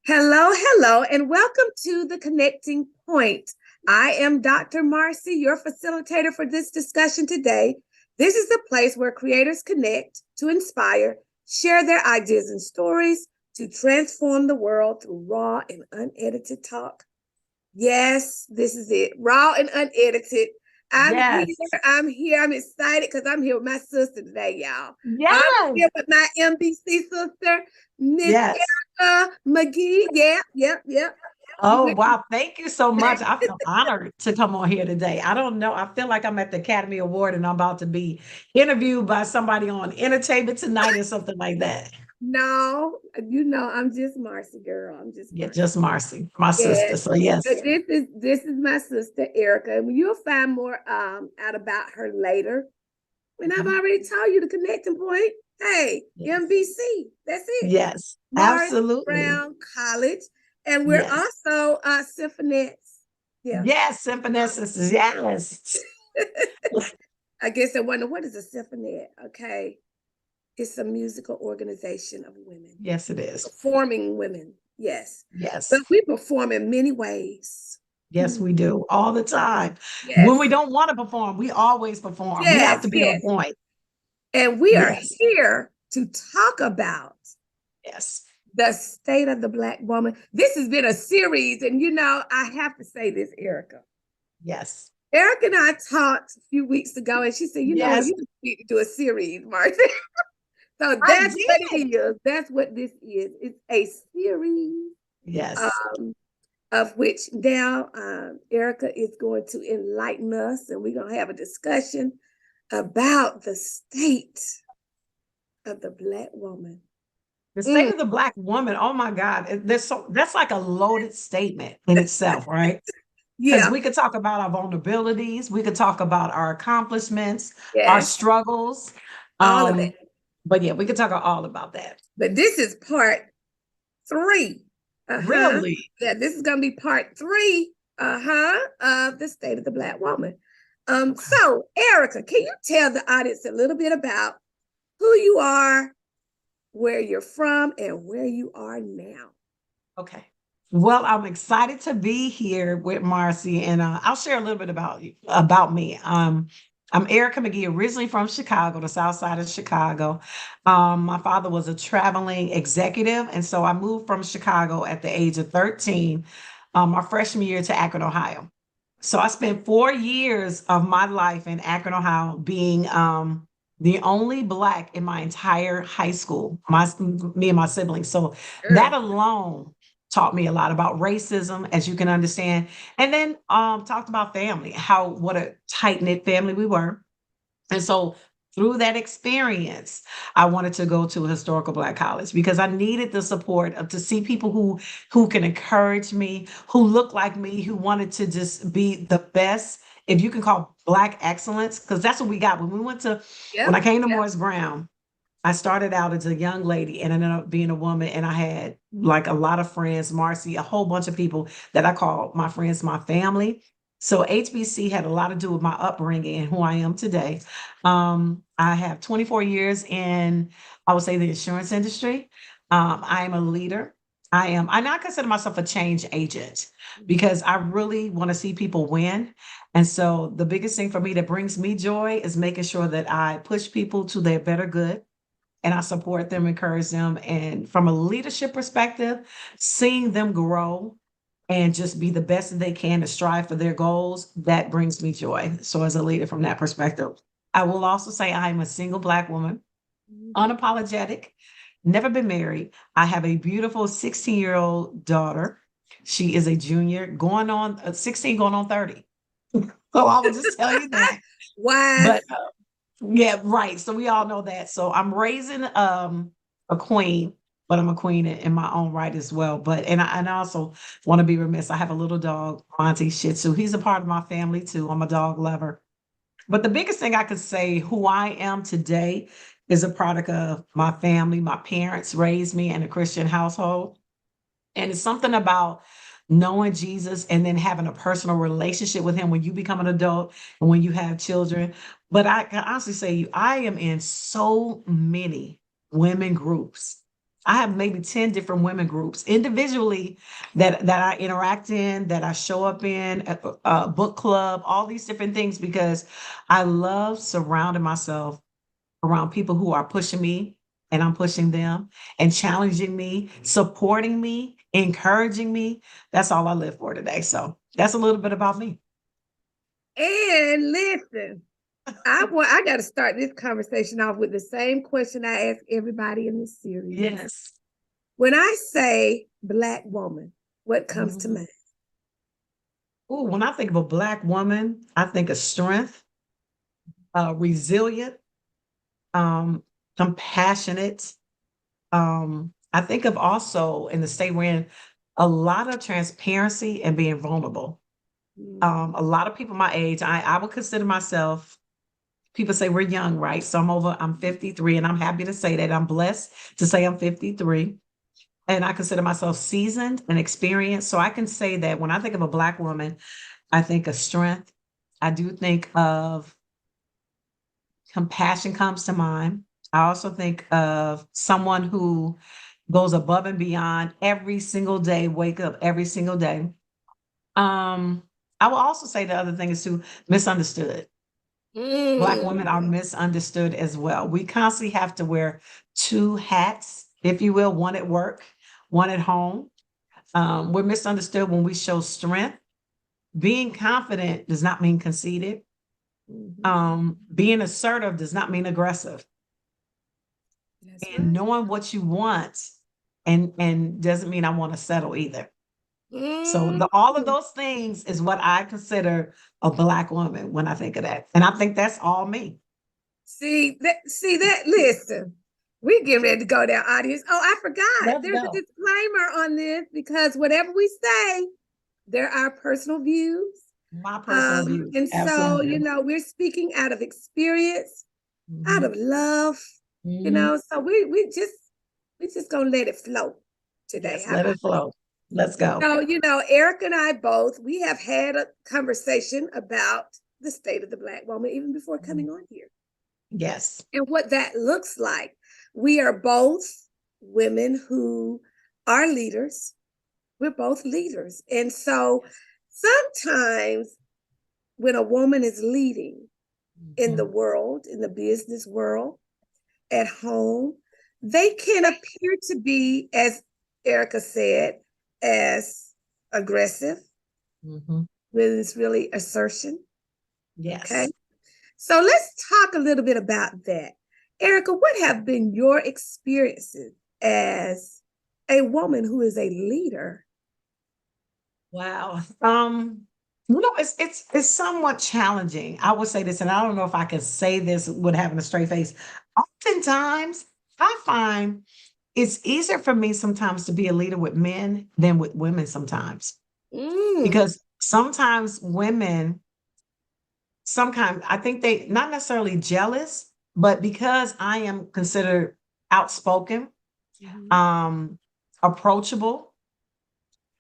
Hello, hello, and welcome to the Connecting Point. I am Dr. Marcy, your facilitator for this discussion today. This is the place where creators connect to inspire, share their ideas and stories to transform the world through raw and unedited talk. Yes, this is it. Raw and unedited. I'm here. Yes. I'm here. I'm excited because I'm here with my sister today, y'all. I'm Yes. here with my MBC sister, Miss Yes. Erica McGee. Yep. You Oh, with wow. Thank you so much. I feel honored to come on here today. I don't know. I feel like I'm at the Academy Award and I'm about to be interviewed by somebody on Entertainment Tonight or something like that. No, I'm just Marcy, girl. I'm just Yeah, Marcy. just Marcy, my sister. Yes. So But yes. this is my sister Erica. And you'll find more out about her later. And I've Mhm. already told you the connecting point. Hey, Yes. MBC. That's it. Yes. Morris Absolutely. Brown College. And we're Yes. also symphonettes. Yeah. Yes. Symphony sisters. Yes. I guess I wonder what is a symphonette? Okay. It's a musical organization of women, Yes, it is. performing women. Yes. But Yes. we perform in many ways. Yes, Hmm. we do all the time. When we Yes. don't want to perform, we always perform. We have Yes. to be on Yes. point. And we are Yes. here to talk about Yes. the state of the Black woman. This has been a series, and I have to say this, Erica. Yes. Erica and I talked a few weeks ago, and she said, "You know what? Yes, You need to do a series, Marcy." So I that's what it did. is. That's what this is. It's a series Yes. um, of which now Erica is going to enlighten us, and we're going to have a discussion about the state of the Black woman. The state Mm, of the Black woman, oh my God, that's like a loaded statement in itself, right? Because yeah, we could talk about our vulnerabilities, we could talk about our accomplishments, our yes, struggles. all of that. Um, but yeah, we could talk all about that. But this is part three. Uh huh. Really? Yeah, this is going to be part three. Uh huh. Of the state of the Black woman. Okay. So Erica, can you tell the audience a little bit about who you are, where you're from, and where you are now? Okay. Well, I'm excited to be here with Marcy, and I'll share a little bit about me. I'm Erica McGee, originally from Chicago, the South Side of Chicago. My father was a traveling executive, and so I moved from Chicago at the age of 13, my freshman year to Akron, Ohio. So I spent 4 years of my life in Akron, Ohio, being the only Black in my entire high school, me and my siblings. So that Girl. alone taught me a lot about racism, as you can understand, and then talked about family, how what a tight knit family we were, and so through that experience, I wanted to go to a historical Black college because I needed the support of to see people who can encourage me, who look like me, who wanted to just be the best. If you can call Black excellence, because that's what we got when I Yep. came to Morris Brown. I started out as a young lady and ended up being a woman, and I had like a lot of friends, Marcy, a whole bunch of people that I call my friends, my family. So HBC had a lot to do with my upbringing and who I am today. I have 24 years in, I would say, the insurance industry. I am a leader. I not consider myself a change agent Mhm. because I really want to see people win. And so the biggest thing for me that brings me joy is making sure that I push people to their better good and I support them, encourage them. And from a leadership perspective, seeing them grow and just be the best that they can to strive for their goals, that brings me joy. So, as a leader from that perspective, I will also say I am a single Black woman, Mhm. unapologetic, never been married. I have a beautiful 16-year-old daughter. She is a junior, going on 16, going on 30. So, I will just tell you that. Wise. But yeah, right. So we all know that. So I'm raising a queen, but I'm a queen in my own right as well. But and I also want to be remiss. I have a little dog, Monty Shih Tzu. He's a part of my family too. I'm a dog lover. But the biggest thing I could say who I am today is a product of my family. My parents raised me in a Christian household. And it's something about knowing Jesus and then having a personal relationship with him when you become an adult and when you have children. But I can honestly say I am in so many women groups. I have maybe 10 different women groups individually that I interact in, that I show up in, book club, all these different things, because I love surrounding myself around people who are pushing me and I'm pushing them and challenging me, supporting me, encouraging me. That's all I live for today. So that's a little bit about me. And listen, I got to start this conversation off with the same question I ask everybody in this series. Yes. When I say Black woman, what comes to Mhm. mind? Ooh, when I think of a Black woman, I think of strength, resilient, um, compassionate. I think of also in the state we're in, a lot of transparency and being vulnerable. A lot of people my age, I would consider myself, people say we're young, right? So I'm 53, and I'm happy to say that. I'm blessed to say I'm 53. And I consider myself seasoned and experienced. So I can say that when I think of a Black woman, I think of strength. I do think of compassion comes to mind. I also think of someone who goes above and beyond every single day, wake up every single day. Um, I will also say the other thing is too misunderstood. Black women are misunderstood as well. We constantly have to wear two hats, if you will, one at work, one at home. We're misunderstood when we show strength. Being confident does not mean conceited. Being assertive does not mean aggressive. That's And right. knowing what you want and doesn't mean I want to settle either. So Mm. all of those things is what I consider a Black woman when I think of that. And I think that's all me. See that. Listen, we getting ready to go there, audience. Oh, I forgot. Let's There's a go. disclaimer on this because whatever we say, there are personal views. My personal view. And so, Absolutely. we're speaking out of experience, out Mhm. of love, Mhm. so we just gonna let it flow today. Yes, How let about it flow. Let's go. so, Eric and I both, we have had a conversation about the state of the Black woman even before coming on here Yes. and what that looks like. We are both women who are leaders. We're both leaders. And so sometimes when a woman is leading in the Mhm. world, in the business world, at home, they can appear to be, as Erica said, as aggressive, Mhm. when it's really assertion. Okay. Yes. So let's talk a little bit about that. Erica, what have been your experiences as a woman who is a leader? Wow. It's somewhat challenging. I would say this, and I don't know if I can say this with having a straight face. Oftentimes, I find it's easier for me sometimes to be a leader with men than with women sometimes. Mm. Because sometimes women, sometimes I think they not necessarily jealous, but because I am considered outspoken, Mhm. um, approachable,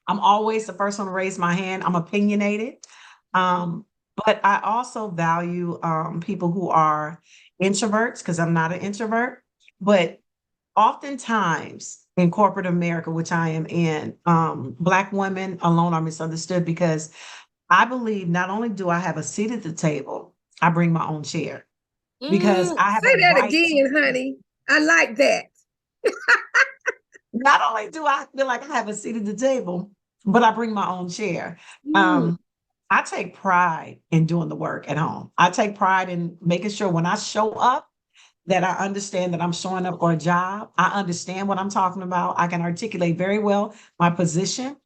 I'm always the first one to raise my hand. I'm opinionated. Um, but I also value people who are introverts because I'm not an introvert. But oftentimes in corporate America, which I am in, Black women alone are misunderstood because I believe not only do I have a seat at the table, I bring my own chair because I have a Say that right to again, lead. honey. I like that. Not only do I feel like I have a seat at the table, but I bring my own chair. Mm. Um, I take pride in doing the work at home. I take pride in making sure when I show up that I understand that I'm showing up for a job. I understand what I'm talking about. I can articulate very well my position.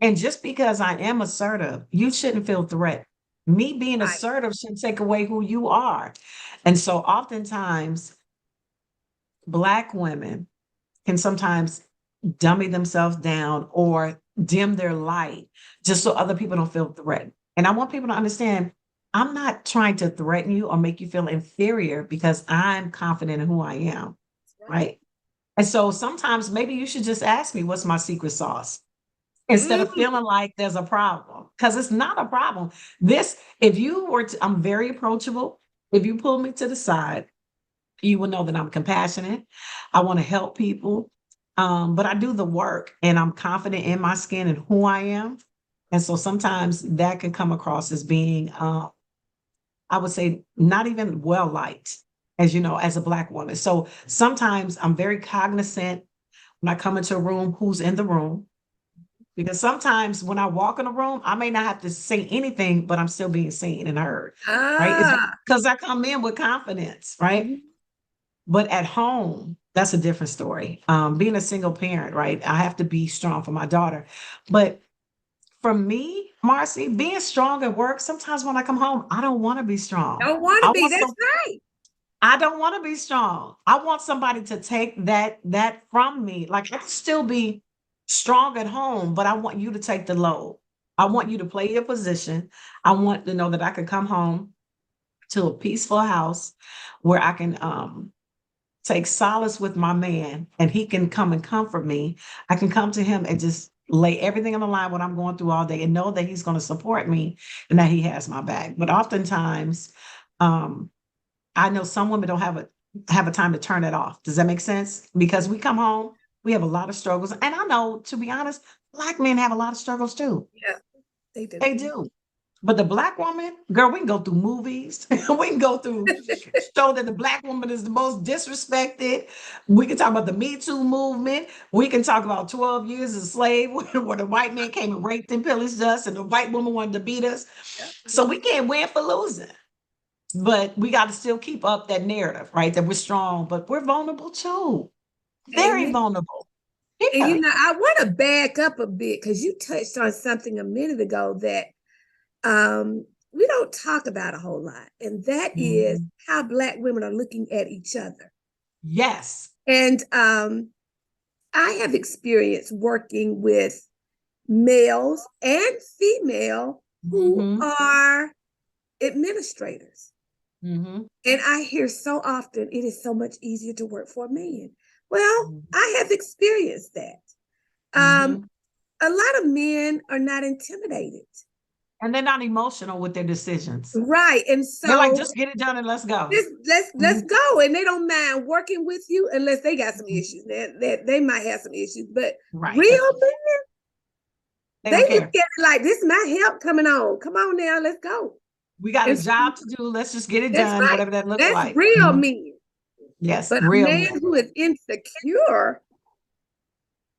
And just because I am assertive, you shouldn't feel threatened. Me being Right. assertive shouldn't take away who you are. And so oftentimes, Black women can sometimes dummy themselves down or dim their light just so other people don't feel threatened. And I want people to understand I'm not trying to threaten you or make you feel inferior because I'm confident in who I am. That's right. Right. And so sometimes maybe you should just ask me what's my secret sauce instead of Mm. feeling like there's a problem because it's not a problem. If you were to, I'm very approachable. If you pull me to the side, you will know that I'm compassionate. I want to help people. But I do the work and I'm confident in my skin and who I am. And so sometimes that can come across as being, I would say, not even well liked, as you know, as a Black woman. So sometimes I'm very cognizant when I come into a room, who's in the room. Because sometimes when I walk in a room, I may not have to say anything, but I'm still being seen and heard, right? It's Ah, because I come in with confidence, right? mhm. But at home, that's a different story. Being a single parent, right? I have to be strong for my daughter. But for me, Marcy, being strong at work, sometimes when I come home, I don't want to be strong. Don't want I to be. want That's some right. I don't want to be strong. I want somebody to take that from me. Like I can still be strong at home, but I want you to take the load. I want you to play your position. I want to know that I can come home to a peaceful house where I can take solace with my man and he can come and comfort me. I can come to him and just lay everything on the line what I'm going through all day and know that he's going to support me and that he has my back. But oftentimes, um, I know some women don't have a time to turn it off. Does that make sense? Because we come home, we have a lot of struggles. And I know, to be honest, Black men have a lot of struggles too. Yeah, they do. They do. But the Black woman, girl, we can go through movies. We can go through show that the Black woman is the most disrespected. We can talk about the Me Too movement. We can talk about 12 years as a slave where the white man came and raped and pillaged us and the white woman wanted to beat us. Yeah. So we can't win for losing. But we got to still keep up that narrative, right? That we're strong, but we're vulnerable too. Very Amen. vulnerable. And Yeah. I want to back up a bit because you touched on something a minute ago that we don't talk about a whole lot, and that is Mhm. how Black women are looking at each other. Yes. And I have experience working with males and female who Hmm. are administrators. Hmm. And I hear so often it is so much easier to work for a man. Well, I have experienced that. Um, Hmm. a lot of men are not intimidated. And they're not emotional with their decisions. Right. And They're like, so just get it done and let's go. let's Mhm. go. And they don't mind working with you unless they got some issues. They might have some issues. But Right. real men, They they don't look care. at it like this is my help coming on. Come on now, let's go. We got a And job to do. Let's just get it that's done, right. whatever that looks That's like. real Mhm. men. Yes, But a real man men. who is insecure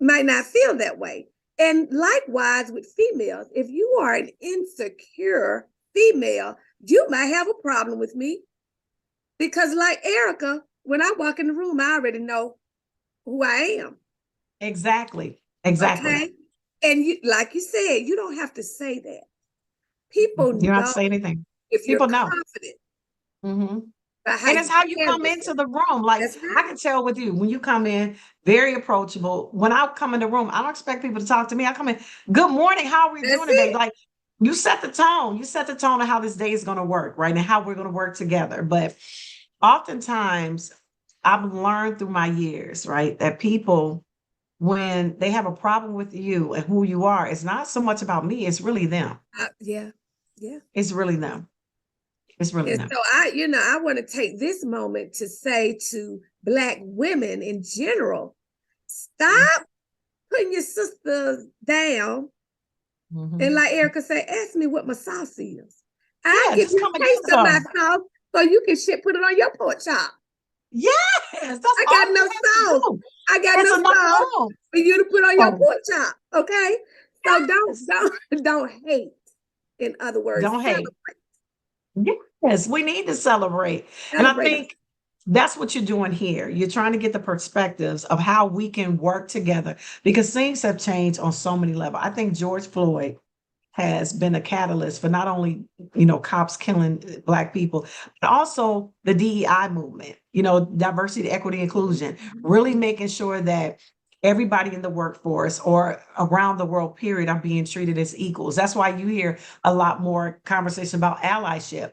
might not feel that way. And likewise with females, if you are an insecure female, you might have a problem with me because, like Erica, when I walk in the room, I already know who I am. Exactly. Exactly. Okay. And you, like you said, you don't have to say that. People You don't have to know say anything. if you're People know. confident Hmm. by how And it's you how you carry come into yourself. the room. Like That's I right. can tell with you when you come in, very approachable. When I come in the room, I don't expect people to talk to me. I come in, good morning. How are we That's doing today? it. Like you set the tone. You set the tone of how this day is going to work, right? And how we're going to work together. But oftentimes, I've learned through my years, right, that people, when they have a problem with you and who you are, it's not so much about me. It's really them. Yeah. Yeah. It's really them. It's really And them. so I want to take this moment to say to Black women in general, stop putting your sisters down. And Mhm. like Erica said, ask me what my sauce is. I Yeah, give just you come and a get taste of my some. sauce so you can put it on your pork chop. Yes, that's I all got you no have to sauce. do. I got It's no enough sauce room. for you to put on your Oh, pork chop. Okay. So don't yes. don't don't hate. In other words, Don't hate. Yes, we need to celebrate. And I celebrate us. think that's what you're doing here. You're trying to get the perspectives of how we can work together because things have changed on so many levels. I think George Floyd has been a catalyst for not only, cops killing Black people, but also the DEI movement, diversity, equity, inclusion, really making sure that everybody in the workforce or around the world, period, are being treated as equals. That's why you hear a lot more conversation about allyship.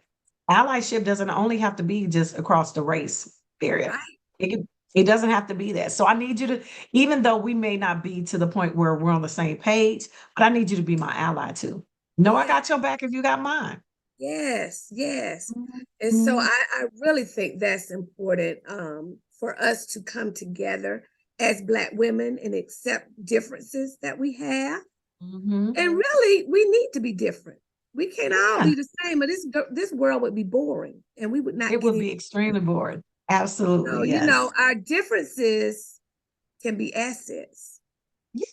Allyship doesn't only have to be just across the race, period. Right. It doesn't have to be that. So I need you to, even though we may not be to the point where we're on the same page, but I need you to be my ally too. No, I Yeah. got your back if you got mine. Yes, yes. And so Mhm. I really think that's important for us to come together as Black women and accept differences that we have. Mm-hmm. And really, we need to be different. We can't all Yeah, be the same, or this world would be boring, and we would not it get would it. be extremely bored. So, Absolutely, yes. our differences can be assets. Yeah.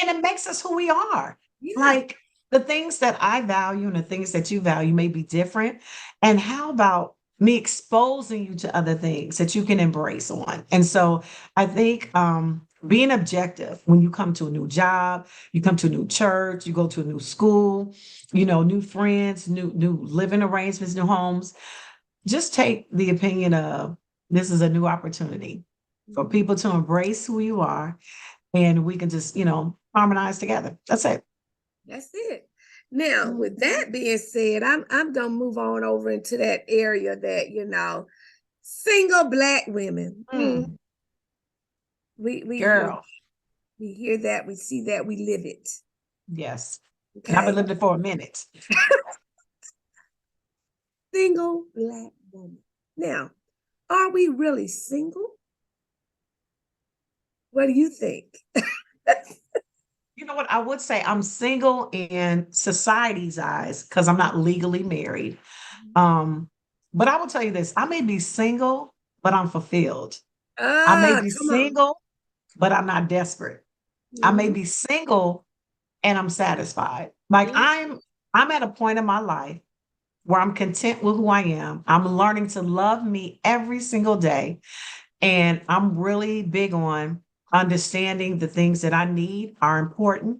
And it makes us who we are. Yeah. Like the things that I value and the things that you value may be different. And how about me exposing you to other things that you can embrace on? And so I think being objective when you come to a new job, you come to a new church, you go to a new school, new friends, new living arrangements, new homes, just take the opinion of this is a new opportunity for Mhm. people to embrace who you are and we can just, harmonize together. That's it. That's it. Now, with Mhm. that being said, I'm gonna move on over into that area that single Black women. Mm, We we we girl, we hear that, we see that, we live it. yes. And I've been Okay, living it for a minute. single Black woman. Now, are we really single? What do you think? You know what? I would say I'm single in society's eyes because I'm not legally married. Um, but I will tell you this, I may be single, but I'm fulfilled. I may be Come on. single, but I'm not desperate. I may Mhm. be single and I'm satisfied. Like Mhm. I'm at a point in my life where I'm content with who I am. I'm learning to love me every single day. And I'm really big on understanding the things that I need are important.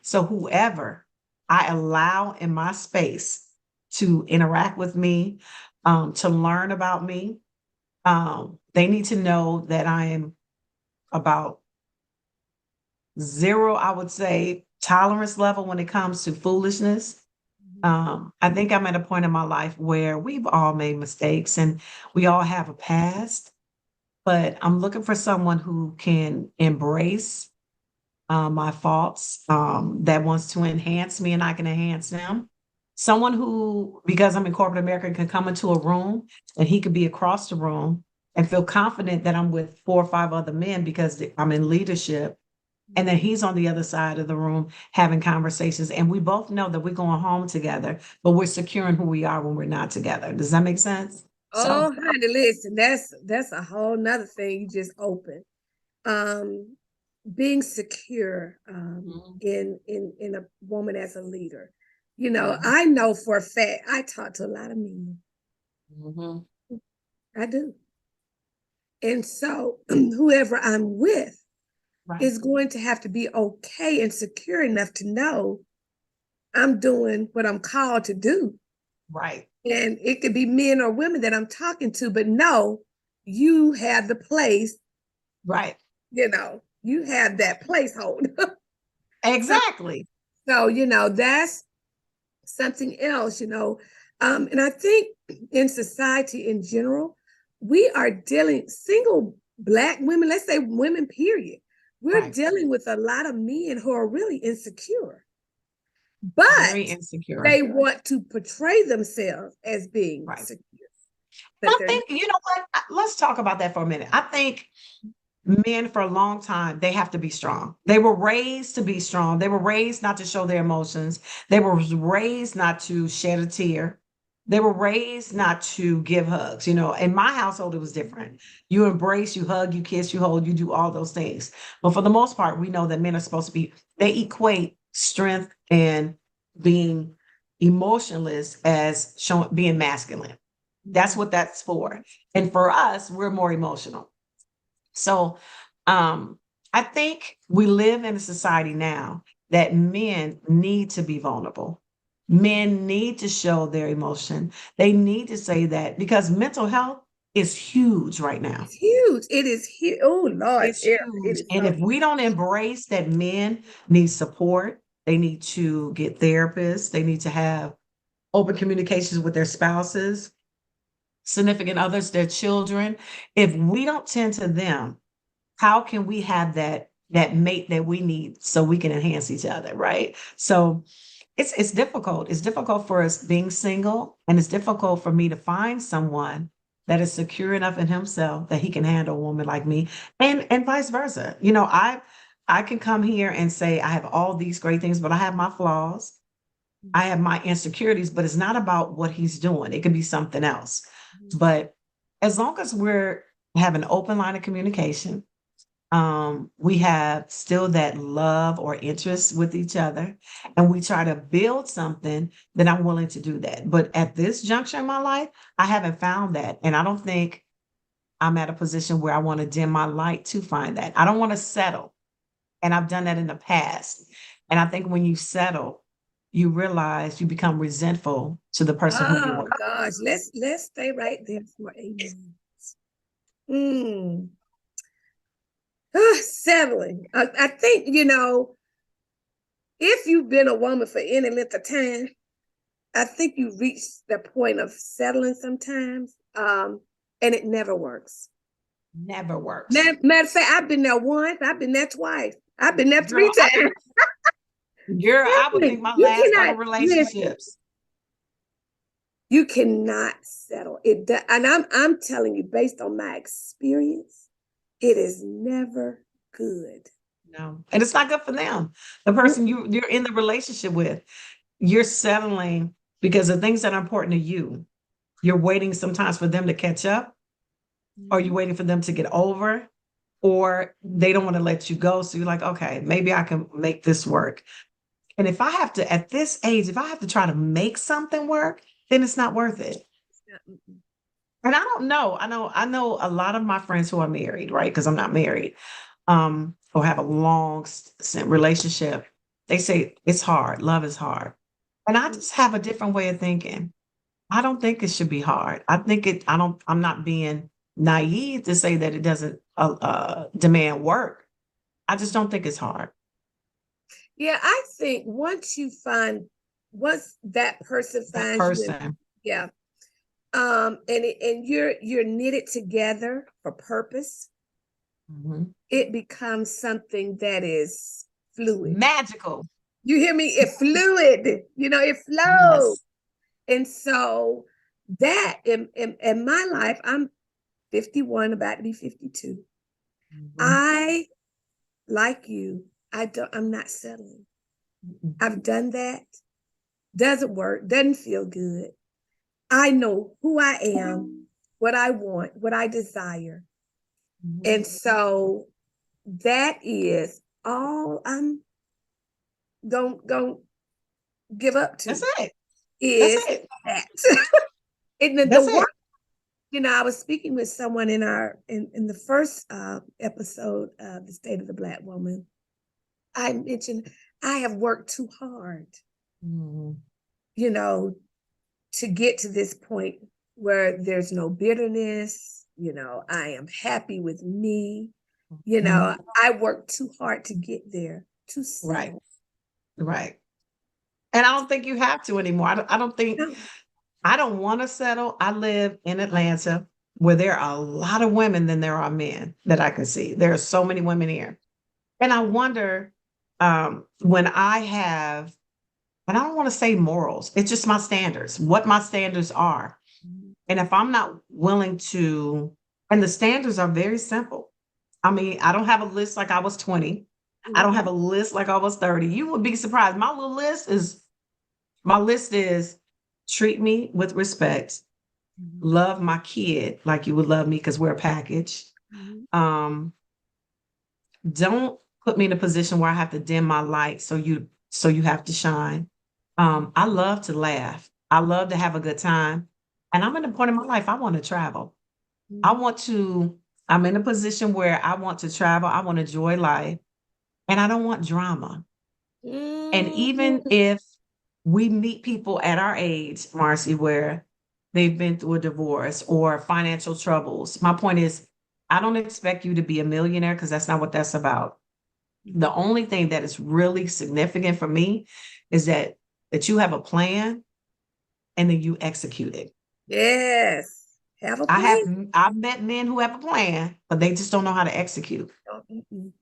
So whoever I allow in my space to interact with me, to learn about me, they need to know that I am about zero, I would say, tolerance level when it comes to foolishness. I think I'm at a point in my life where we've all made mistakes and we all have a past, but I'm looking for someone who can embrace my faults, that wants to enhance me and I can enhance them. Someone who, because I'm in corporate America, can come into a room and he could be across the room and feel confident that I'm with 4 or 5 other men because I'm in leadership. And then he's on the other side of the room having conversations. And we both know that we're going home together, but we're securing who we are when we're not together. Does that make sense? So, Oh, honey, listen, that's a whole nother thing you just opened. Um, being secure mhm, in a woman as a leader. mhm, I know for a fact I talk to a lot of men. mhm, I do. And so whoever I'm with right, is going to have to be okay and secure enough to know I'm doing what I'm called to do. right, And it could be men or women that I'm talking to, but no, you have the place, right. you have that placeholder. so, Exactly. that's something else, and I think in society in general, we are dealing, single Black women, let's say women, period. We're Right. dealing with a lot of men who are really insecure, but Very insecure. they want to portray themselves as being Right. secure, I but they're not. think, you know what? Let's talk about that for a minute. I think men for a long time, they have to be strong. They were raised to be strong. They were raised not to show their emotions. They were raised not to shed a tear. They were raised not to give hugs. In my household, it was different. You embrace, you hug, you kiss, you hold, you do all those things. But for the most part, we know that men are supposed to they equate strength and being emotionless as being masculine. That's what that's for. And for us, we're more emotional. So um, I think we live in a society now that men need to be vulnerable. Men need to show their emotion. They need to say that because mental health is huge right now. It's huge. It is huge. Oh Lord, It's Eric, it huge. is And so if we huge. don't embrace that men need support, they need to get therapists, they need to have open communications with their spouses, significant others, their children. If we don't tend to them, how can we have that mate that we need so we can enhance each other, right? So it's difficult. It's difficult for us being single, and it's difficult for me to find someone that is secure enough in himself that he can handle a woman like me, and vice versa. I can come here and say I have all these great things, but I have my flaws. I have my insecurities, but it's not about what he's doing. It could be something else. But as long as we're have an open line of communication, we have still that love or interest with each other, and we try to build something, then I'm willing to do that. But at this juncture in my life, I haven't found that. And I don't think I'm at a position where I want to dim my light to find that. I don't want to settle. And I've done that in the past. And I think when you settle, you realize you become resentful to the person who you Oh were. gosh, let's stay right there for a minute. Mm. Settling. I think, if you've been a woman for any length of time, I think you reach the point of settling sometimes, and it never works. Never works. Matter of fact, I've been there once, I've been there twice, I've been there three times. I would think my You last couple cannot relationships. You cannot settle it, and I'm telling you, based on my experience, it is never good. No, and it's not good for them. The person you're in the relationship with, you're settling because the things that are important to you. You're waiting sometimes for them to catch up, or you're waiting for them to get over, or they don't want to let you go. So you're like, okay, maybe I can make this work. And if I have to, at this age, if I have to try to make something work, then it's not worth it. And I don't know. I know a lot of my friends who are married, right? Because I'm not married, or have a long relationship. They say it's hard. Love is hard. And I just have a different way of thinking. I don't think it should be hard. I'm not being naive to say that it doesn't demand work. I just don't think it's hard. Yeah, I think once that person That finds you, person. yeah, and you're knitted together for purpose, Mhm. it becomes something that is fluid. Magical. You hear me? It fluid. It flows. Yes. And so that in my life, I'm 51, about to be 52. Mhm. I, like you, I'm not settling. Mhm. I've done that. Doesn't work, doesn't feel good. I know who I am, what I want, what I desire. And so that is all I'm going to give up That's to it. That's is it. that. And the That's work, it. I was speaking with someone in the first episode of the State of the Black Woman. I mentioned I have worked too hard, Mhm. you know, to get to this point where there's no bitterness. I am happy with me. Mhm. I worked too hard to get there, to Right. settle. Right. And I don't think you have to anymore. I don't think No. I don't want to settle. I live in Atlanta where there are a lot of women than there are men that I can see. There are so many women here. And I wonder when I have, and I don't want to say morals, it's just my standards, what my standards are. And if I'm not willing to, and the standards are very simple. I mean, I don't have a list like I was 20. I don't have a list like I was 30. You would be surprised. My list is treat me with respect, love my kid like you would love me because we're a package. Um, don't put me in a position where I have to dim my light so you have to shine. I love to laugh. I love to have a good time. And I'm in a point in my life I want to travel. I want to, I'm in a position where I want to travel. I want to enjoy life and I don't want drama. And even Mm. if we meet people at our age, Marcy, where they've been through a divorce or financial troubles, my point is, I don't expect you to be a millionaire because that's not what that's about. The only thing that is really significant for me is that you have a plan and then you execute it. Yes. Have a I plan. have I've met men who have a plan, but they just don't know how to execute. Mm-mm.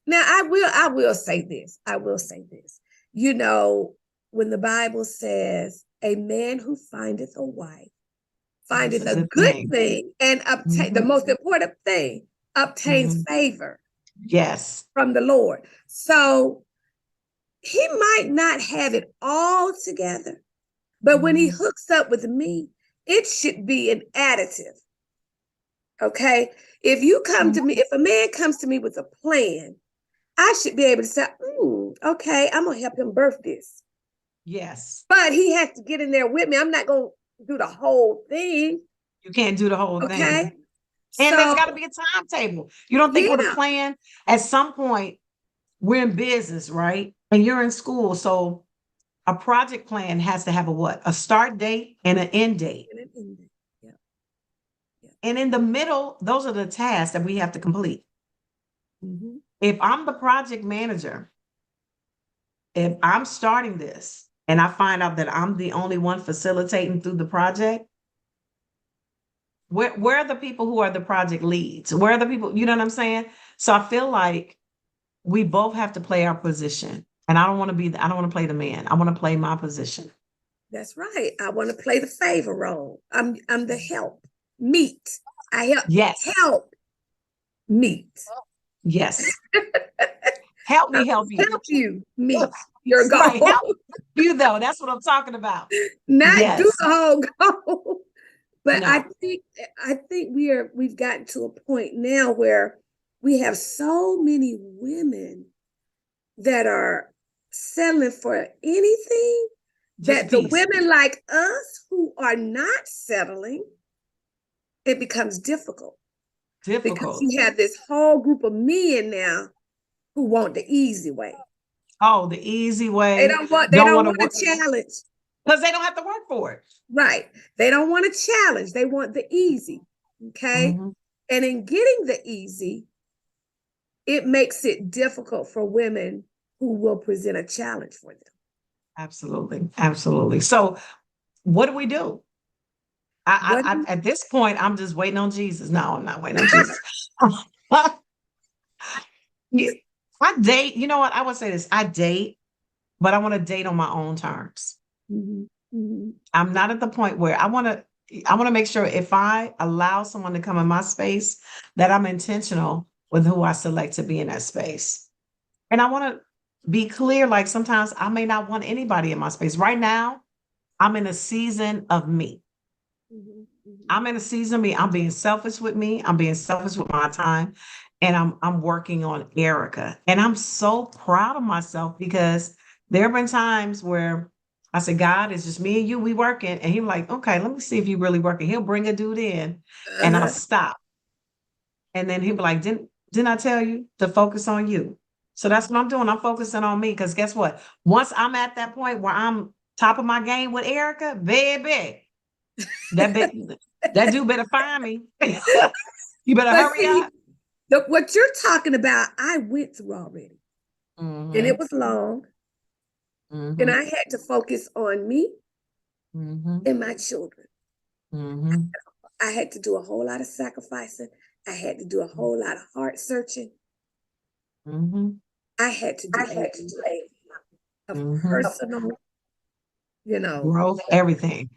Now I will say this. I will say this. You know, when the Bible says a man who findeth a wife findeth It's a a good good thing. thing and obtain the most important thing, obtains favor Yes. from the Lord. So he might not have it all together, but when he hooks up with me, it should be an additive. Okay. If you come to me, if a man comes to me with a plan, I should be able to say, okay, I'm going to help him birth this. Yes. But he has to get in there with me. I'm not going to do the whole thing. You can't do the whole thing. Okay. And there's got to be a timetable. You don't think with a plan, at some point, we're in business, right? And you're in school. So a project plan has to have a what? A start date and an end date. Yeah. And in the middle, those are the tasks that we have to complete. If I'm the project manager, if I'm starting this and I find out that I'm the only one facilitating through the project, where are the people who are the project leads? Where are the people, you know what I'm saying? So I feel like we both have to play our position. And I don't want to play the man. I want to play my position. That's right. I want to play the favor role. I'm the help. Meet. I help. Yes. Help. Meet. Yes. Help me help you. Help you meet your goal. Right. Help you though. That's what I'm talking about. Not do the whole goal. But No. I think we've gotten to a point now where we have so many women that are settling for anything that the women like us who are not settling, it becomes difficult. Because you have this whole group of men now who want the easy way. Oh, the easy way. They don't want a challenge. Because they don't have to work for it. Right. They don't want a challenge. They want the easy. Okay. And in getting the easy, it makes it difficult for women who will present a challenge for them. Absolutely. Absolutely. So what do we do? I at this point, I'm just waiting on Jesus. No, I'm not waiting on Jesus. I date, you know what? I would say this. I date, but I want to date on my own terms. I'm not at the point where I want to make sure if I allow someone to come in my space, that I'm intentional with who I select to be in that space. And I want to be clear, like sometimes I may not want anybody in my space. Right now, I'm in a season of me. I'm in a season of me. I'm being selfish with me. I'm being selfish with my time. And I'm working on Erica. And I'm so proud of myself because there have been times where I said, God, it's just me and you, we working. And he was like, okay, let me see if you really working. He'll bring a dude in and I'll stop. And then he'll be like, didn't I tell you to focus on you? So that's what I'm doing. I'm focusing on me. Because guess what? Once I'm at that point where I'm top of my game with Erica, baby, that dude better find me. You better hurry up. What you're talking about, I went through already. And it was long. And I had to focus on me and my children. I had to do a whole lot of sacrificing. I had to do a whole lot of heart searching. I had to do a personal, growth, everything.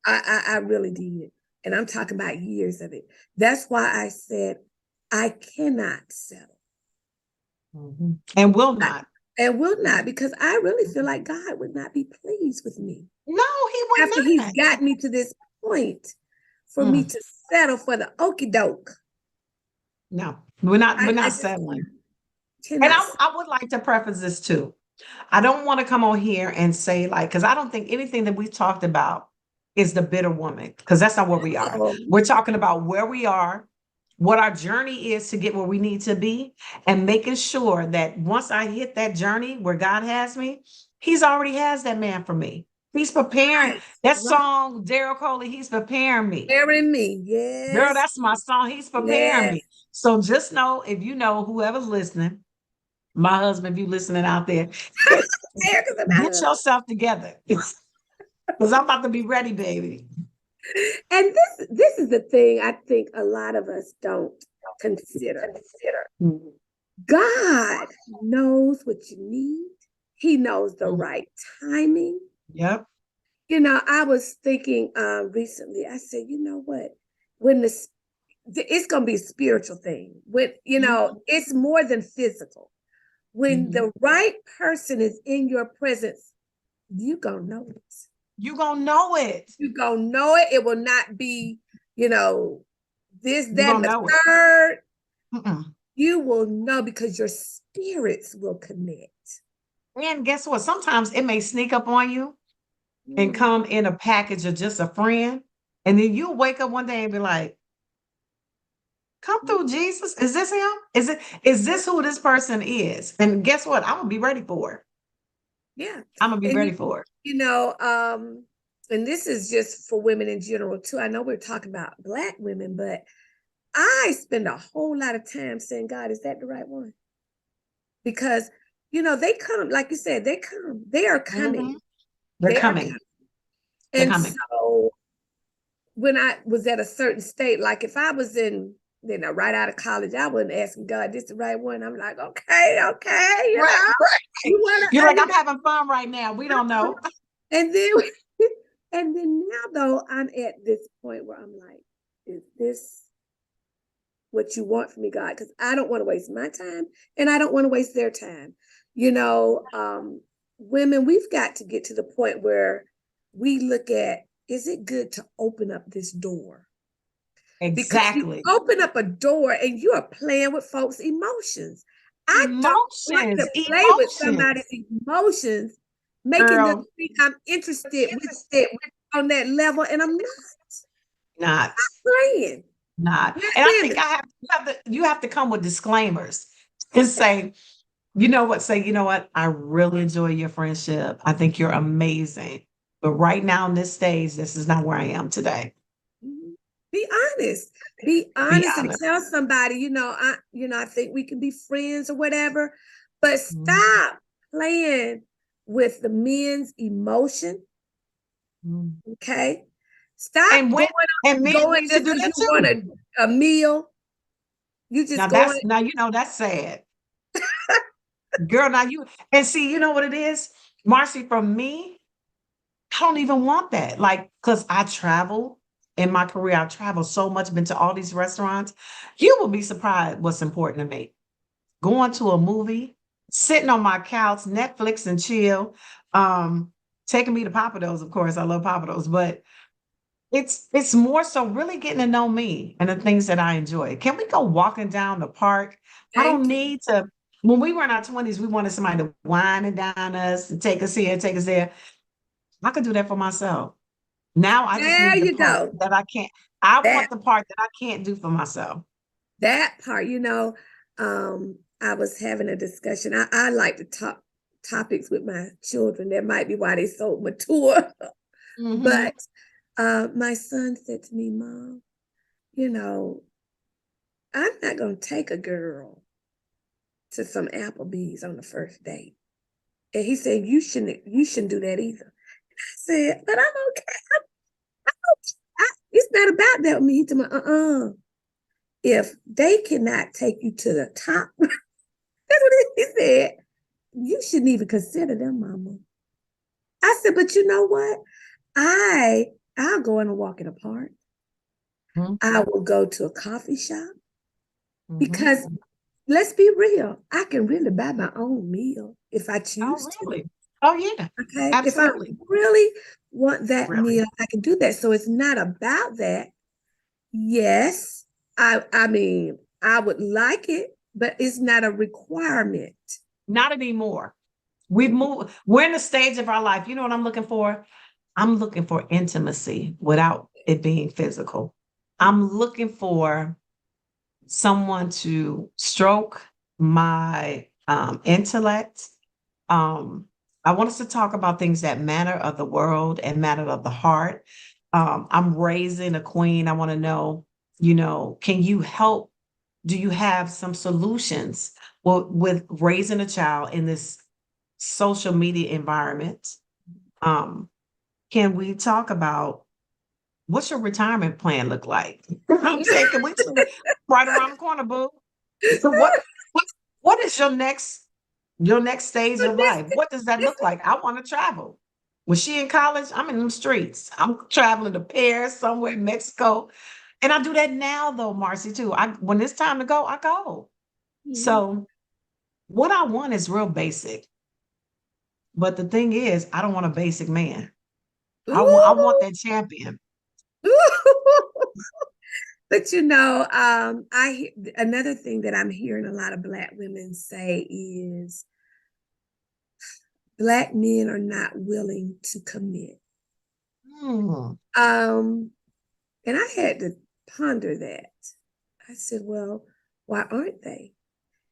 I really did. And I'm talking about years of it. That's why I said I cannot settle. And will not. And will not, because I really feel like God would not be pleased with me. No, he would after not. He's got me to this point for me to settle for the okie doke. No, we're not settling. And I would like to preface this too. I don't want to come on here and say because I don't think anything that we talked about is the bitter woman, because that's not where we are. We're talking about where we are, what our journey is to get where we need to be, and making sure that once I hit that journey where God has me, He's already has that man for me. He's preparing. That song, Daryl Coley, He's preparing me. Preparing me, yes. Girl, that's my song. He's preparing me. So just know, if you know, whoever's listening, my husband, if you listening out there, get yourself together. Because I'm about to be ready, baby. And this is the thing I think a lot of us don't consider. God knows what you need. He knows the right timing. Yep. I was thinking recently, I said, you know what? When it's gonna be a spiritual thing. When Mhm, it's more than physical. When mhm. the right person is in your presence, you gonna know it. You gonna know it. You gonna know it. It will not be, you know, this, You that, and gonna the know it. third. Mm-mm. You will know because your spirits will connect. And guess what? Sometimes it may sneak up on you and Mm. come in a package of just a friend. And then you wake up one day and be like, come through, Jesus. Is this him? Is this who this person is? And guess what? I'm gonna be ready for it. Yeah. I'm gonna be And ready for it. you know, and this is just for women in general too. I know we're talking about Black women, but I spend a whole lot of time saying, God, is that the right one? Because they come, like you said, they are Mhm. coming. They're They are coming. coming. They're And coming. so when I was at a certain state, like if I was in, right out of college, I wasn't asking God, this the right one. I'm like, okay, okay, Right, right. you wanna, You're like, I'm having fun right now. We don't know. and then and then now though, I'm at this point where I'm like, is this what you want from me, God? Because I don't want to waste my time and I don't want to waste their time. You know, women, we've got to get to the point where we look at, is it good to open up this door? Because you Exactly. open up a door and you are playing with folks' emotions. I don't want to Emotions, play with emotions, somebody's emotions, making them girl. think I'm interested with it on that level, and I'm not Not, playing. not. Not And I in think it. you have to come with disclaimers and say, you know what, say, you know what, I really enjoy your friendship. I think you're amazing. But right now in this stage, this is not where I am today. Mhm. Be honest. Be Be honest and honest. tell somebody, I think we can be friends or whatever. But Mhm, stop playing with the men's emotion. mhm. Okay. Stop And when going and men going need to just do because that you want too. a meal. You just going. Now that's sad. Girl, now you and see, you know what it is? Marcy, for me, I don't even want that. Like, because I travel in my career, I travel so much, been to all these restaurants. You will be surprised what's important to me. Going to a movie, sitting on my couch, Netflix and chill. Um, Taking me to Papados, of course. I love Papados, but it's more so really getting to know me and the things that I enjoy. Can we go walking down the park? I don't Thank you. need to. When we were in our 20s, we wanted somebody to wine and dine us and take us here, take us there. I could do that for myself. Now I just There need the you part go. that I can't. I That want the part that I can't do for myself. that part, I was having a discussion. I like to talk topics with my children. That might be why they so mature. Hmm. But my son said to me, Mom, you know, I'm not gonna take a girl to some Applebee's on the first date. And he said, you shouldn't do that either. I said, but I'm okay. It's not about that with me. He told me, if they cannot take you to the top, that's what he said. You shouldn't even consider them, mama. I said, but you know what? I'll go in and walk in a park. I will go to a coffee shop Hmm. because let's be real, I can really buy my own meal if I choose Oh, to. really? Oh, yeah. Okay. If I Absolutely. really want that Really. meal, I can do that. So it's not about that. Yes, I mean, I would like it, but it's not a requirement. Not anymore. We've moved. We're in the stage of our life. You know what I'm looking for? I'm looking for intimacy without it being physical. I'm looking for someone to stroke my intellect. Um, I want us to talk about things that matter of the world and matter of the heart. I'm raising a queen. I want to know, can you help? Do you have some solutions with raising a child in this social media environment? Um, can we talk about what's your retirement plan look like? I'm saying, can we right around the corner, boo? So what what is your next stage of life? What does that look like? I want to travel. Was she in college? I'm in them streets. I'm traveling to Paris, somewhere in Mexico. And I do that now though, Marcy, too. When it's time to go, I go. Mhm. So what I want is real basic. But the thing is, I don't want a basic man. I want Ooh. that champion. But another thing that I'm hearing a lot of Black women say is Black men are not willing to commit. Hmm. Um, and I had to ponder that. I said, well, why aren't they?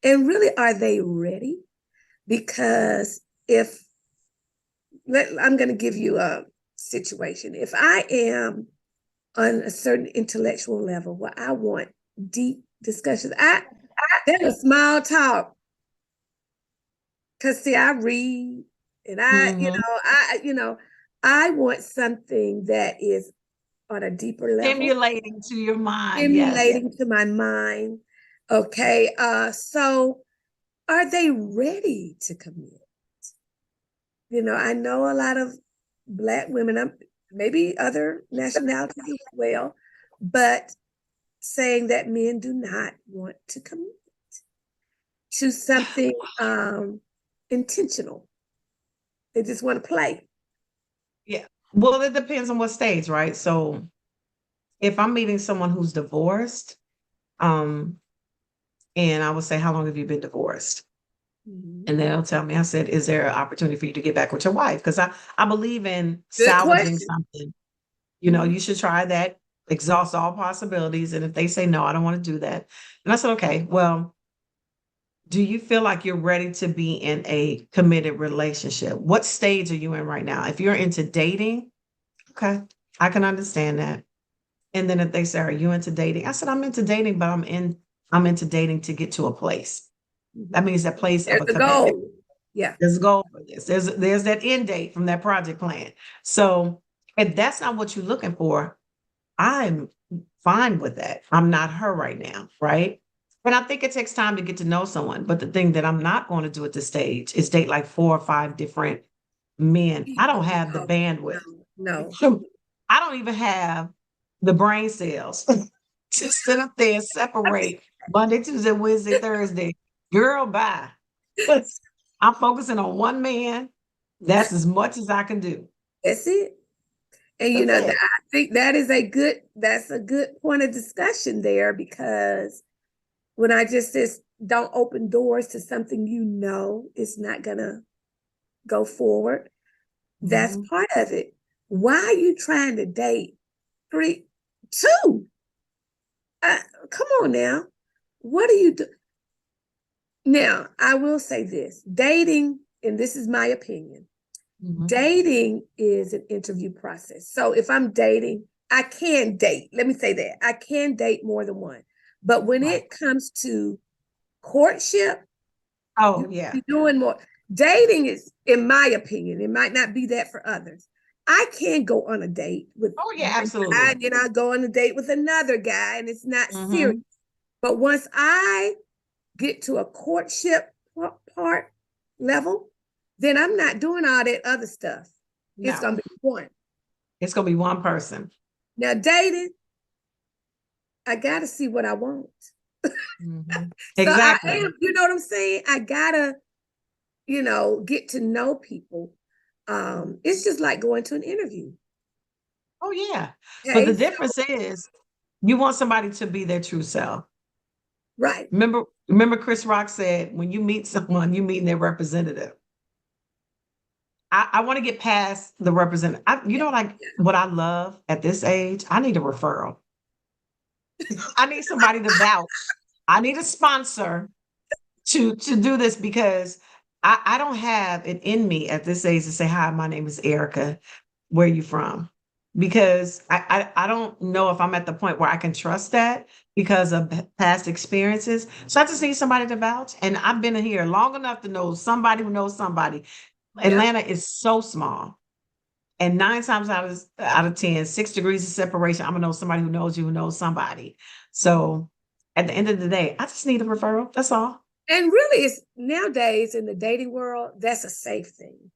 And really, are they ready? Because I'm going to give you a situation. If I am on a certain intellectual level where I want deep discussions, there's a small talk. Because see, I read and Mhm. I want something that is on a deeper level, Stimulating to your mind. Yes. stimulating to my mind. Okay. So are they ready to commit? I know a lot of Black women, maybe other nationalities as well, but saying that men do not want to commit to something intentional. They just want to play. Yeah. Well, it depends on what stage, right? So if I'm meeting someone who's divorced, um, and I would say, how long have you been divorced? Mhm. And they'll tell me, I said, is there an opportunity for you to get back with your wife? Because I believe in Good salvaging question. something. Mhm. You should try that, exhaust all possibilities. And if they say, no, I don't want to do that. And I said, okay, well, do you feel like you're ready to be in a committed relationship? What stage are you in right now? If you're into dating, okay, I can understand that. And then if they say, are you into dating? I said, I'm into dating, but I'm into dating to get to a place. That Mhm. means that place of There's a the commitment. goal. Yeah. There's a goal for this. There's that end date from that project plan. So if that's not what you're looking for, I'm fine with that. I'm not her right now, right? But I think it takes time to get to know someone. But the thing that I'm not going to do at this stage is date like 4 or 5 different men. I don't People. have the No, bandwidth. no, no. I don't even have the brain cells to sit up there and separate Monday, Tuesday, Wednesday, Thursday. Girl, bye. I'm focusing on one man. That's as much as I can do. That's it. And That's it. I think that's a good point of discussion there because when I just says don't open doors to something is not gonna go forward, that's Mhm. part of it. Why are you trying to date three, two? Uh, Come on now. What are you do? Now, I will say this dating, and this is my opinion, Mhm. dating is an interview process. So if I'm dating, I can date. Let me say that I can date more than one. But when Right. it comes to courtship, Oh, you yeah. be doing more. Dating is, in my opinion, it might not be that for others. I can go on a date with Oh, yeah, one guy, absolutely. and then I go on a date with another guy, and it's not serious. Mhm. But once I get to a courtship part level, then I'm not doing all that other stuff. It's No, gonna be one. it's gonna be one person. Now dating, I gotta see what I want. Mhm. So I Exactly. am, you know what I'm saying? I gotta, get to know people. It's just like going to an interview. Oh, yeah. But the Okay, so difference is you want somebody to be their true self. right. Remember Chris Rock said, when you meet someone, you meet their representative. I want to get past the representative. You Yeah, know, like yeah. what I love at this age, I need a referral. I need somebody to vouch. I need a sponsor to do this because I don't have it in me at this age to say, hi, my name is Erica. Where are you from? Because I don't know if I'm at the point where I can trust that because of past experiences. So I just need somebody to vouch. And I've been here long enough to know somebody who knows somebody. Yep. Atlanta is so small. And 9 times out of 10, 6 degrees of separation, I'm gonna know somebody who knows you, who knows somebody. So at the end of the day, I just need a referral. That's all. And really, it's nowadays in the dating world, that's a safe thing,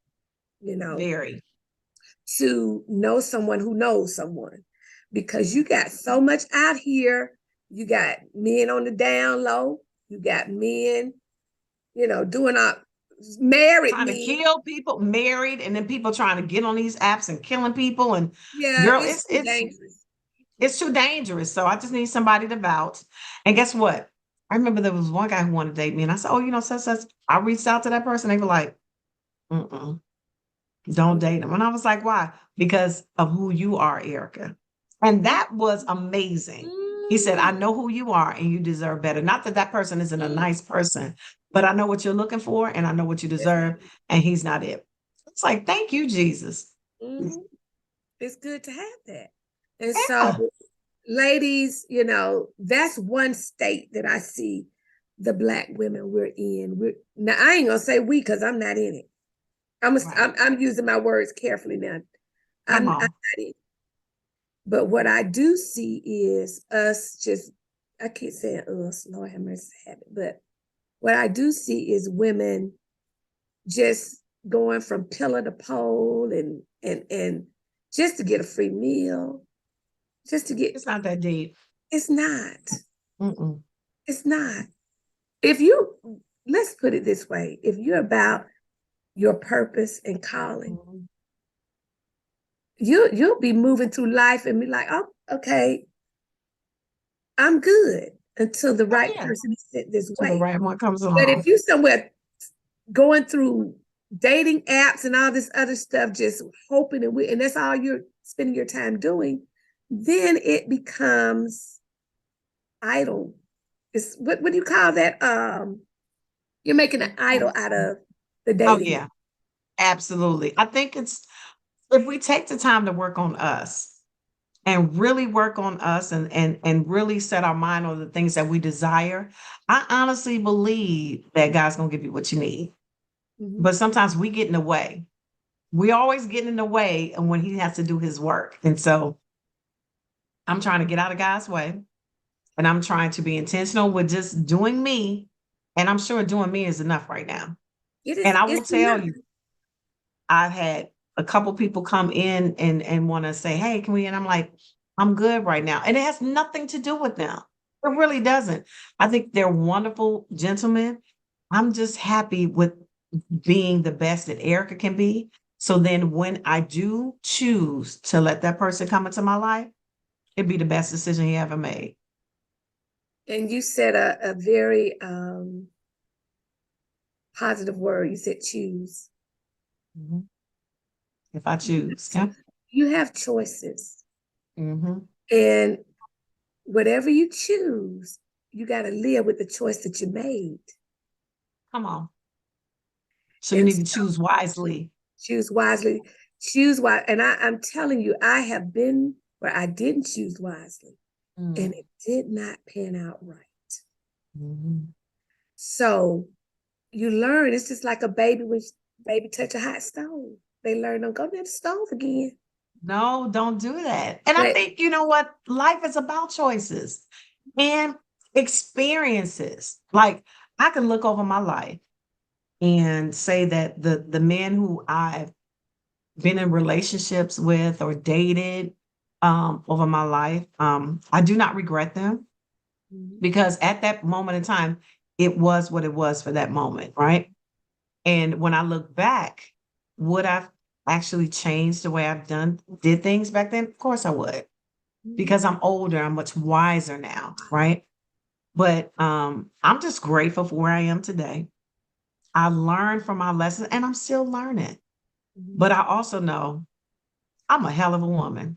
you know. Very. to know someone who knows someone, because you got so much out here. You got men on the down low. You got men, doing married Trying to men. kill people, married, and then people trying to get on these apps and killing people. And Yeah, girl, it's too dangerous. it's too dangerous. So I just need somebody to vouch. And guess what? I remember there was one guy who wanted to date me, and I said, "Oh, such." I reached out to that person. They were like, "Mm-mm, don't date him." And I was like, "Why?" Because of who you are, Erica. And that was amazing. He said, "I know who you are, and you deserve better." Not that that person isn't a nice person, but I know what you're looking for, and I know what you deserve, and he's not it. It's like, thank you, Jesus. Mhm. It's good to have that. And so, Yeah, ladies, that's one state that I see the Black women we're in. Now, I ain't gonna say we because I'm not in it. right. I'm using my words carefully now. Come I'm on. not in it. But what I do see is us just, I keep saying us, Lord have mercy, have it. But what I do see is women just going from pillar to pole and just to get a free meal, just to get, It's not that deep. it's not. Mm-mm. It's not. If you, let's put it this way, if you're about your purpose and calling, Mhm. you'll be moving through life and be like, oh, okay, I'm good until the Oh, right yeah. person is sent this Till the way. right one comes But if along. you somewhere going through dating apps and all this other stuff, just hoping and that's all you're spending your time doing, then it becomes idle. It's what do you call that? You're making an idol out of the Oh, dating. yeah, absolutely. I think it's if we take the time to work on us and really work on us and really set our mind on the things that we desire, I honestly believe that God's gonna give you what you need. Mm-hmm. But sometimes we get in the way. We always get in the way and when he has to do his work. And so I'm trying to get out of God's way and I'm trying to be intentional with just doing me. And I'm sure doing me is enough right now. It And is. I will It's tell enough. you, I've had a couple people come in and want to say, "Hey, can we?" And I'm like, "I'm good right now." And it has nothing to do with them. It really doesn't. I think they're wonderful gentlemen. I'm just happy with being the best that Erica can be. So then when I do choose to let that person come into my life, it'd be the best decision he ever made. And you said a very positive word. You said choose. Mhm. If I choose. Yeah. You have choices. Hmm. And whatever you choose, you got to live with the choice that you made. Come on. So you And need to choose wisely. choose wisely. Choose wise. And I'm telling you, I have been where I didn't choose wisely and it did not pan out right. Mhm. So you learn, it's just like a baby when baby touch a hot stove. They learn, don't go near the stove again. No, don't do that. And I But think, you know what? Life is about choices and experiences. Like I can look over my life and say that the men who I've been in relationships with or dated over my life, I do not regret them because at that moment in time, it was what it was for that moment, right? And when I look back, would I actually changed the way did things back then? Of course I would. Because I'm older, I'm much wiser now, right? But I'm just grateful for where I am today. I learned from my lessons and I'm still learning. But I also know I'm a hell of a woman.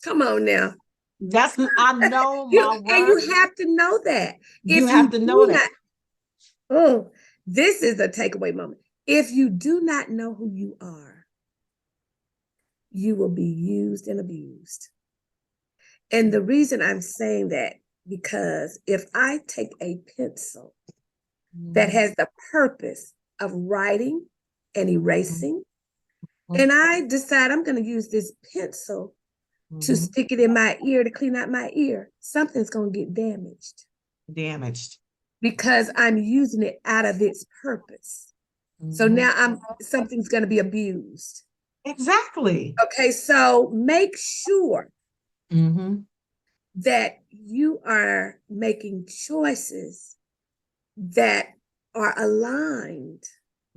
come on now. That's I know You my and worth. you have to know that. You If you have to know do that. not, oh, this is a takeaway moment. If you do not know who you are, you will be used and abused. And the reason I'm saying that, because if I take a pencil that Mhm, has the purpose of writing and mhm, erasing, and I decide I'm going to use this pencil to mhm. stick it in my ear to clean out my ear, something's going to get damaged Damaged. because I'm using it out of its purpose. So Mhm, now something's going to be abused. Exactly. Okay, so make sure Mm-hmm. that you are making choices that are aligned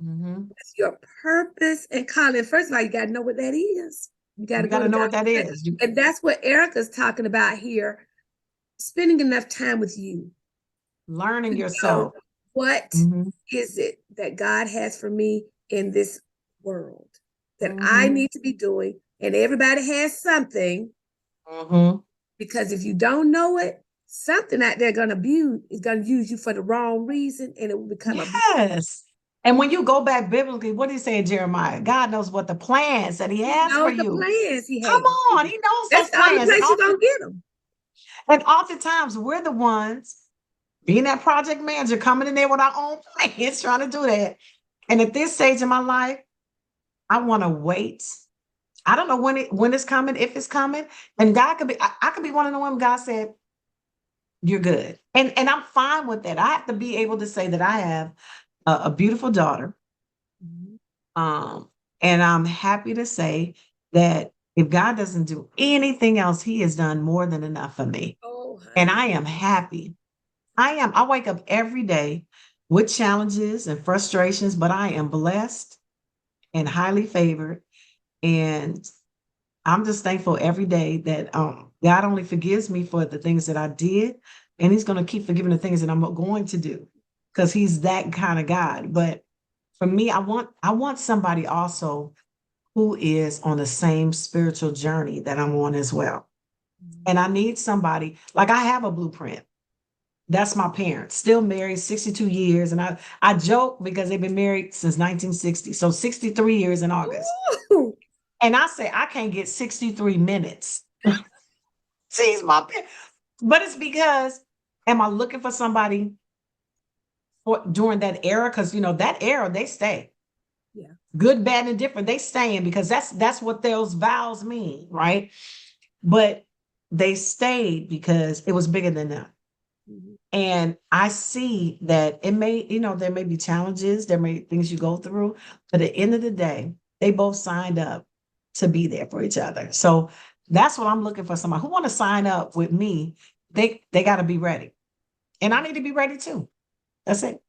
Mm-hmm. with your purpose and calling. First of all, you got to know what that is. You got to You go got to to know God. what that is. And that's what Erica's talking about here, spending enough time with you Learning to know yourself. what Mm-hmm. is it that God has for me in this world that I Mm-hmm. need to be doing. And everybody has something, Mm-hmm. because if you don't know it, something out there gonna abuse is gonna use you for the wrong reason, and it will become abuse. Yes. And when you go back biblically, what did he say in Jeremiah? God knows what the plans that he He has for knows the you. plans he Come has. on, he knows That's those the only plans. place you're gonna get them. And oftentimes we're the ones being that project manager coming in there with our own plans, trying to do that. And at this stage in my life, I want to wait. I don't know when it's coming, if it's coming. And God could be, I could be one of the women God said, you're good. And I'm fine with that. I have to be able to say that I have a beautiful daughter. Mhm. Um, and I'm happy to say that if God doesn't do anything else, He has done more than enough for me. Oh, And honey. I am happy. I am. I wake up every day with challenges and frustrations, but I am blessed and highly favored. And I'm just thankful every day that God only forgives me for the things that I did, and He's going to keep forgiving the things that I'm going to do because He's that kind of God. But for me, I want somebody also who is on the same spiritual journey that I'm on as well. And I need somebody like I have a blueprint. That's my parents, still married 62 years. And I joke because they've been married since 1960. So 63 years in August. Ooh. And I say, I can't get 63 minutes. She's my parents. But it's because, am I looking for somebody for during that era? Because, that era, they stay. Yeah. Good, bad, and different. They staying because that's what those vows mean, right? But they stayed because it was bigger than them. Mhm. And I see that it may, there may be challenges, there may be things you go through, but at the end of the day, they both signed up to be there for each other. So that's what I'm looking for. Somebody who want to sign up with me, they got to be ready. And I need to be ready too. That's it.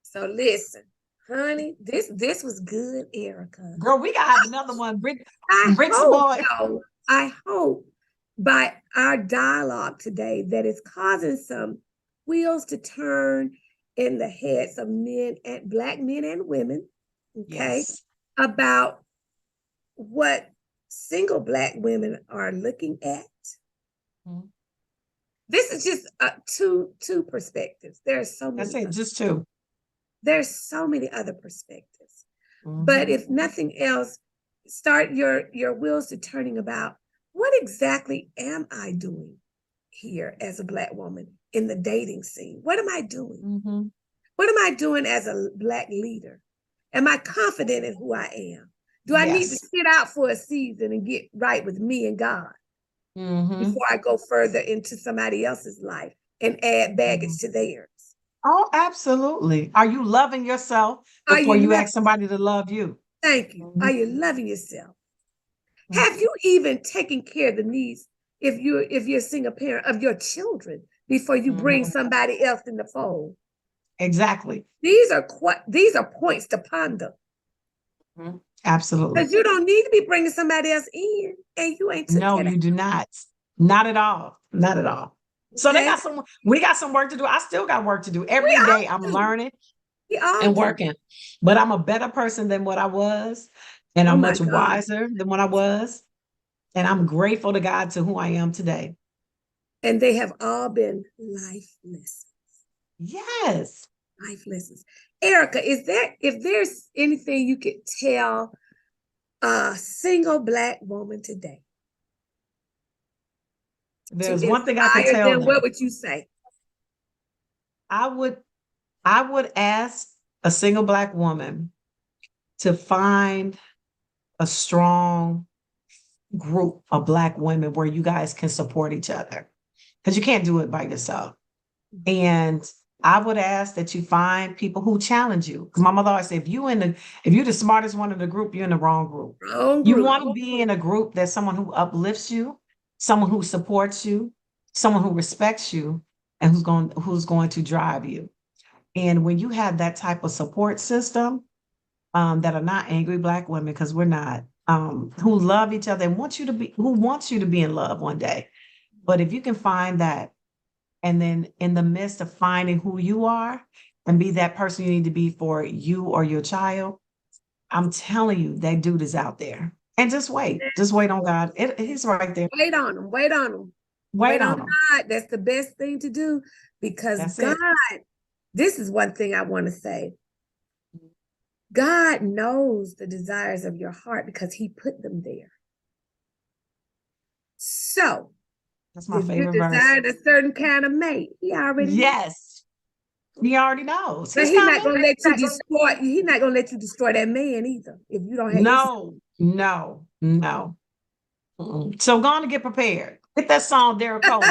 So listen, honey, this was good, Erica. Girl, we gotta have another one. I Bring some hope more. so. I hope by our dialogue today that it's causing some wheels to turn in the heads of men and Black men and women, okay, Yes. about what single Black women are looking at. Mhm. This is just two perspectives. That's it. Just two. There's so many other perspectives. But Mhm. if nothing else, start your wheels to turning about what exactly am I doing here as a Black woman in the dating scene? What am I doing? Mhm. What am I doing as a Black leader? Am I confident in who I am? Do I need to Yes. sit out for a season and get right with me and God Mhm. before I go further into somebody else's life and add baggage Mhm. to theirs? Oh, absolutely. Are you loving yourself Are before you you loving? ask somebody to love you? Thank you. Are Mhm. you loving yourself? Mhm. Have you even taken care of the needs, if you're a single parent, of your children before you bring Mhm. somebody else in the fold? Exactly. These are points to ponder, Mhm. Absolutely. because you don't need to be bringing somebody else in and you ain't took No, care of you do not. Not at all. Not at all. that. So Okay, we got some work to do. I still got work to do. we Every day I'm all do. learning We all and do. working, but I'm a better person than what I was. And Oh I'm my much God. wiser than what I was. And I'm grateful to God to who I am today. And they have all been life lessons. Yes. Life lessons. Erica, if there's anything you could tell a single Black woman today to There's one thing I could inspire tell them, what them. would you say? I would I would ask a single Black woman to find a strong group of Black women where you guys can support each other because you can't do it by yourself. And I would ask that you find people who challenge you. Because my mother always said, if you're the smartest one in the group, you're in the wrong group. Wrong You group. want to be in a group that's someone who uplifts you, someone who supports you, someone who respects you, and who's going to drive you. And when you have that type of support system, that are not angry Black women, because we're not, who love each other and who wants you to be in love one day. But if you can find that, and then in the midst of finding who you are and be that person you need to be for you or your child, I'm telling you, that dude is out there. And just wait on God. He's right there. Wait on him. Wait on him. Wait Wait on on him. God. That's the best thing to do, because That's God, it. this is one thing I want to say. God knows the desires of your heart because he put them there. So That's my if you favorite verse. desire a certain kind of mate, he already knows. Yes. He already knows. But He's he's not coming. gonna let you destroy. He's not gonna let you destroy that man either. If you don't have No. Mm-mm. So go on and get prepared. Get that song, Derek Coley.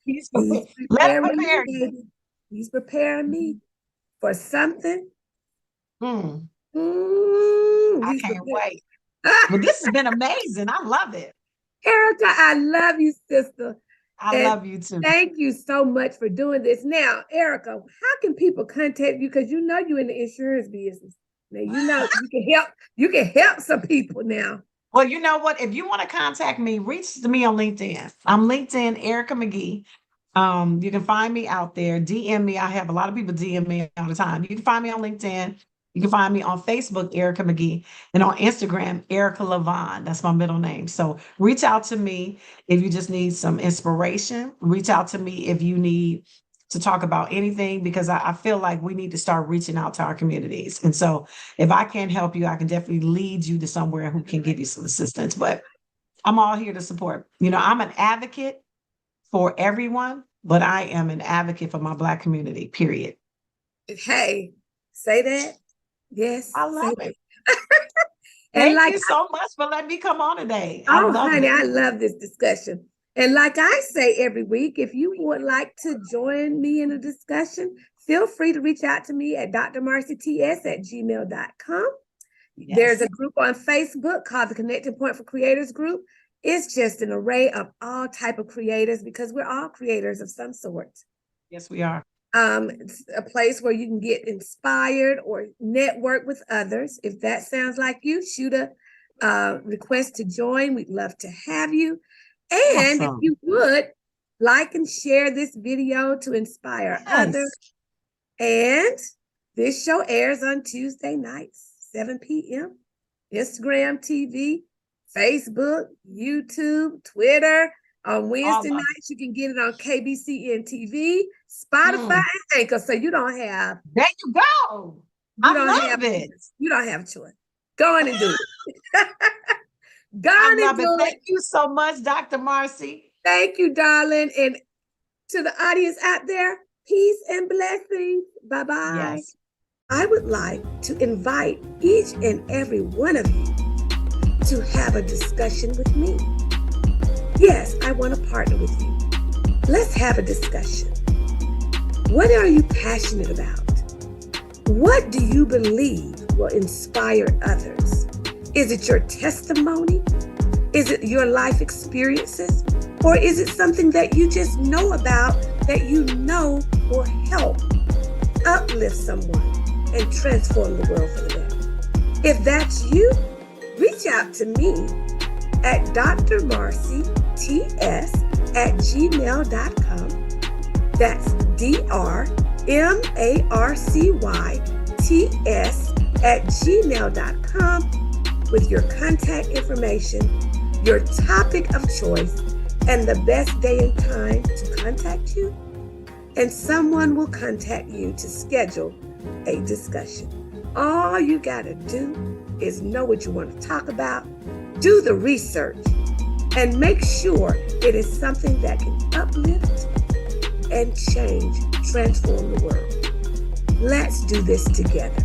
he's Let him preparing prepare me, you. baby. He's preparing me for something. Mm, I He's can't preparing. wait. But this has been amazing. I love it. Erica, I love you, sister. I And love you too. thank you so much for doing this. Now, Erica, how can people contact you? Because you know you're in the insurance business. Now you know you can help some people now. Well, you know what? If you want to contact me, reach to me on LinkedIn. I'm LinkedIn Erica McGee. You can find me out there. DM me. I have a lot of people DM me all the time. You can find me on LinkedIn. You can find me on Facebook, Erica McGee, and on Instagram, Erica Levon. That's my middle name. So reach out to me if you just need some inspiration. Reach out to me if you need to talk about anything, because I feel like we need to start reaching out to our communities. And so if I can't help you, I can definitely lead you to somewhere who can give you some assistance. But I'm all here to support. I'm an advocate for everyone, but I am an advocate for my Black community, period. Hey, say that. Yes. I love it. And Thank you so much for letting me come on today. I love this discussion. And like I say every week, if you would like to join me in a discussion, feel free to reach out to me at drmarcyts@gmail.com. Yes. There's a group on Facebook called the Connecting Point for Creators Group. It's just an array of all type of creators, because we're all creators of some sort. Yes, we are. It's a place where you can get inspired or network with others. If that sounds like you, shoot a request to join. We'd love to have you. And If you would, like and share this video to inspire others. And this show airs on Tuesday nights, 7 p.m. Instagram TV, Facebook, YouTube, Twitter. On Wednesday nights, you can get it on KBCN TV, Spotify, and Anchor. So you don't have. There you go. I love it. You don't have a choice. Go on and do it. I love it. Thank you so much, Dr. Marcy. Thank you, darling. And to the audience out there, peace and blessings. Bye-bye. Yes. I would like to invite each and every one of you to have a discussion with me. Yes, I want to partner with you. Let's have a discussion. What are you passionate about? What do you believe will inspire others? Is it your testimony? Is it your life experiences? Or is it something that you just know about that you know will help uplift someone and transform the world for the better? If that's you, reach out to me at drmarcyts@gmail.com. That's drmarcyts@gmail.com with your contact information, your topic of choice, and the best day and time to contact you. And someone will contact you to schedule a discussion. All you gotta do is know what you want to talk about, do the research, and make sure it is something that can uplift and change, transform the world. Let's do this together.